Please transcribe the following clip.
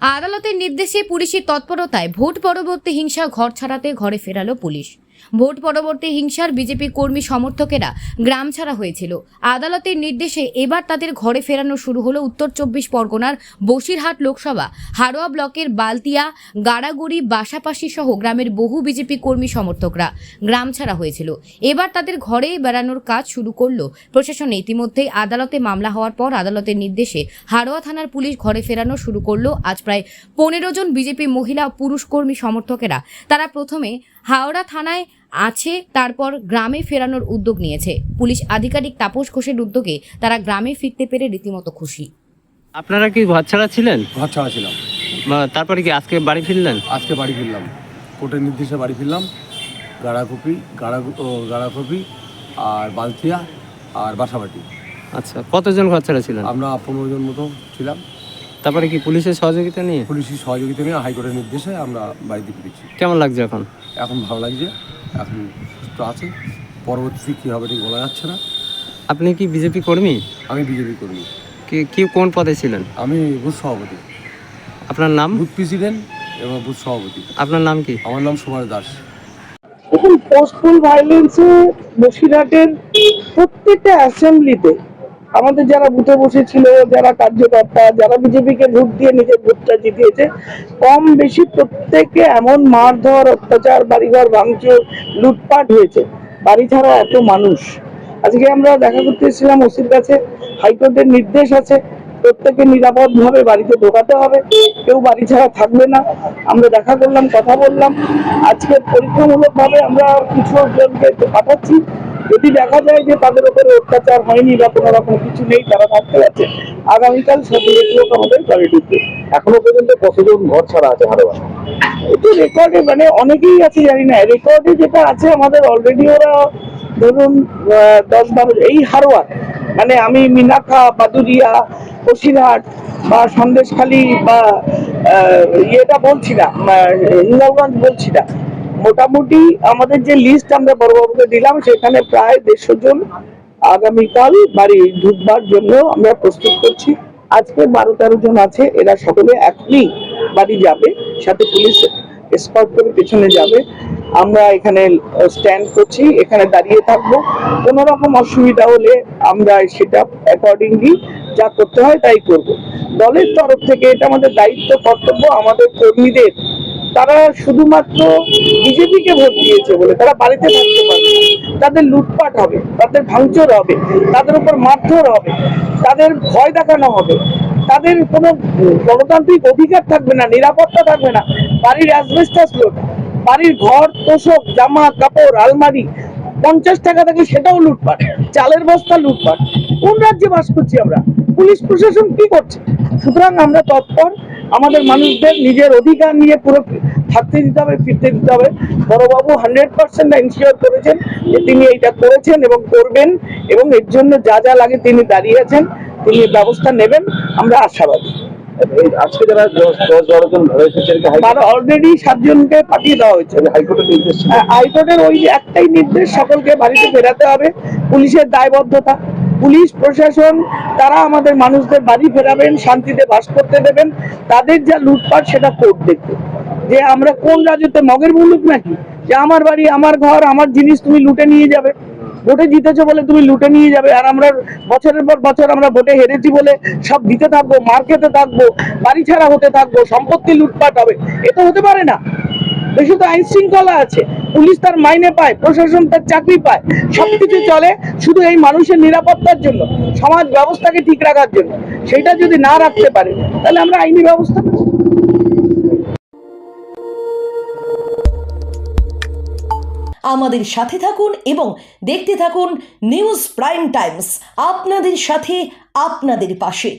আদালতের নির্দেশে পুলিশের তৎপরতায় ভোট পরবর্তী হিংসা ঘর ছাড়াতে ঘরে ফেরালো পুলিশ। ভোট পরবর্তী হিংসার বিজেপি কর্মী সমর্থকেরা গ্রাম ছাড়া হয়েছিল। আদালতের নির্দেশে এবার তাদের ঘরে ফেরানো শুরু হলো উত্তর 24 পরগনার বসিরহাট লোকসভা হারোয়া ব্লকের বালতিয়া, গাড়াগুড়ি, বাসাপাশি সহ গ্রামের বহু বিজেপি কর্মী সমর্থকরা গ্রাম ছাড়া হয়েছিল। এবার তাদের ঘরে বেড়ানোর কাজ শুরু করলো প্রশাসন। ইতিমধ্যেই আদালতে মামলা হওয়ার পর আদালতের নির্দেশে হারোয়া থানার পুলিশ ঘরে ফেরানো শুরু করলো আজ প্রায় 15 জন বিজেপি মহিলা ও পুরুষ কর্মী সমর্থকেরা। তারা প্রথমে হাওড়া থানায় আছে, তারপর গ্রামে ফেরানোর উদ্যোগ নিয়েছে। পুলিশ আধিকারিক তাপস ঘোষের উদ্যোগে তারা গ্রামে ফিরতে পেরে রীতিমতো খুশি। আপনারা কি ঘর ছাড়া ছিলেন? ঘর ছাড়া ছিলাম। তারপরে কি আজকে বাড়ি ফিরলেন? আজকে বাড়ি ফিরলাম, কোর্টের নির্দেশে বাড়ি ফিরলাম। গাড়াকপি আর বালতিয়া আর বাসাবাটি। আচ্ছা, কতজন ঘর ছাড়া ছিলেন? আমরা 15 জন মতো ছিলাম। তারপরে কি পুলিশের সহযোগিতা নিয়ে? পুলিশের সহযোগিতা নিয়ে হাইকোর্টের নির্দেশে আমরা বাড়িতে ফিরেছি। কেমন লাগছে এখন? এখন ভালো লাগছে, এখন সুস্থ আছে। পরবর্তীতে কী হবে ঠিক বলা যাচ্ছে না। আপনি কি বিজেপি কর্মী? আমি বিজেপি কর্মী। কি কোন পদে ছিলেন? আমি বুথ সভাপতি। আপনার নাম? বুথ প্রেসিডেন্ট এবং বুথ সভাপতি। আপনার নাম কি? আমার নাম সুভাষ দাস। এখন পোস্টফুল ভায়োলেন্সে বসিরহাটের প্রত্যেকটা অ্যাসেম্বলিতে আমাদের যারা বুথে বসেছিল, যারা কার্যকর্তা, যারা বিজেপিকে ভোট দিয়ে নিজের ভোটটা জিতিয়েছে, কম বেশি প্রত্যেকে এমন মারধর, অত্যাচার, বাড়িঘর ভাঙচুর, লুটপাট হয়েছে। বাড়ি ছাড়া এত মানুষ। আজকে আমরা দেখা করতে এসেছিলাম ওসির কাছে। হাইকোর্টের নির্দেশ আছে, প্রত্যেকে নিরাপদভাবে বাড়িতে ঢোকাতে হবে, কেউ বাড়ি ছাড়া থাকবে না। আমরা দেখা করলাম, কথা বললাম। আজকে পরীক্ষামূলকভাবে আমরা কিছু জনকে পাঠাচ্ছি। যদি দেখা যায় যে তাদের উপরে অত্যাচার হয়নি বা কোনো রকম কিছু নেই, তারা থাকতে পারছে, আগামীকাল সব লোক আমাদের বাড়ি ঢুকবে। এখনো পর্যন্ত কতজন ঘর ছাড়া আছে হারোয়া? একটু রেকর্ডে মানে অনেকেই আছে, জানি না। রেকর্ডে যেটা আছে আমাদের অলরেডি ওরা ধরুন 10-12 এই হারোয়া, মানে আমি মিনাখা, বাদুরিয়া, বসিরহাট বা সন্দেশখালী বা ইয়েটা বলছি না, হিঙ্গলগঞ্জ বলছি না, মোটামুটি আমাদের যে লিস্ট আমরা বড়বাবুকে দিলাম সেখানে প্রায় 150 জন আগামীকাল বাড়ি ঢুকবার জন্য আমরা প্রস্তুত করছি। আজকে 12-13 জন আছে, এরা সকলে এখনই বাড়ি যাবে, সাথে পুলিশ এসকর্ট করে পেছনে যাবে। আমরা এখানে স্ট্যান্ড করছি, এখানে দাঁড়িয়ে থাকবো। কোনো রকম অসুবিধা হলে আমরা সেটা অ্যাকর্ডিংলি যা করতে হয় তাই করব। দলের তরফ থেকে এটা আমাদের দায়িত্ব, কর্তব্য। আমাদের কর্মীদের, তারা শুধুমাত্র বিজেপিকে ভোট দিয়েছে বলে তারা বাড়িতে থাকতে পারবে না। তাদের লুটপাট হবে, তাদের ভাঙচুর হবে, তাদের উপর মারধর হবে, তাদের ভয় দেখানো হবে, তাদের কোনো গণতান্ত্রিক অধিকার থাকবে না, নিরাপত্তা থাকবে না। বাড়ির অ্যাসবেস্টাস লোড, বাড়ির ঘর, তোষক, জামা কাপড়, আলমারি 50 টাকা থেকে সেটাও লুটপাট, চালের বস্তা লুটপাট। কোন রাজ্যে বাস করছি আমরা? পুলিশ প্রশাসন কি করছে? সুতরাং আমরা তৎপর, আমাদের মানুষদের নিজের অধিকার নিয়ে পুরো থাকতে দিতে হবে, ফিরতে দিতে হবে। বড়বাবু 100% এনশিওর করেছেন যে তিনি এইটা করেছেন এবং করবেন, এবং এর জন্য যা যা লাগে তিনি দাঁড়িয়ে আছেন, তিনি ব্যবস্থা নেবেন, আমরা আশাবাদী। আজকে যারা 10-12 জন ঘরে এসেছে অলরেডি 7 জনকে পাঠিয়ে দেওয়া হয়েছে। হাইকোর্টের নির্দেশ, হাইকোর্টের ওই একটাই নির্দেশ, সকলকে বাড়িতে ফেরাতে হবে। পুলিশের দায়বদ্ধতা, পুলিশ প্রশাসন তারা আমাদের মানুষদের বাড়ি ফেরাবেন, শান্তিতে বাস করতে দেবেন। তাদের যা লুটপাট সেটা কোর্ট দেখবে। যে আমরা কোন রাজত্বে, মগের মুলুক নাকি, যে আমার বাড়ি, আমার ঘর, আমার জিনিস তুমি লুটে নিয়ে যাবে? ভোটে জিতেছো বলে তুমি লুটে নিয়ে যাবে, আর আমরা বছরের পর বছর আমরা ভোটে হেরেছি বলে সব দিতে থাকবো, মার খেতে থাকবো, বাড়ি ছাড়া হতে থাকবো, সম্পত্তি লুটপাট হবে? এ তো হতে পারে না। দেশে তো আইন শৃঙ্খলা আছে, পুলিশ তার মাইনে পায়, প্রশাসন তার চাকরি পায়, সবকিছু চলে শুধু এই মানুষের নিরাপত্তার জন্য, সমাজ ব্যবস্থাকে ঠিক রাখার জন্য। সেটা যদি না রাখতে পারে তাহলে আমরা আইনি ব্যবস্থা করব। আমাদের সাথে থাকুন এবং দেখতে থাকুন নিউজ প্রাইম টাইমস, আপনাদের সাথে, আপনাদের পাশে।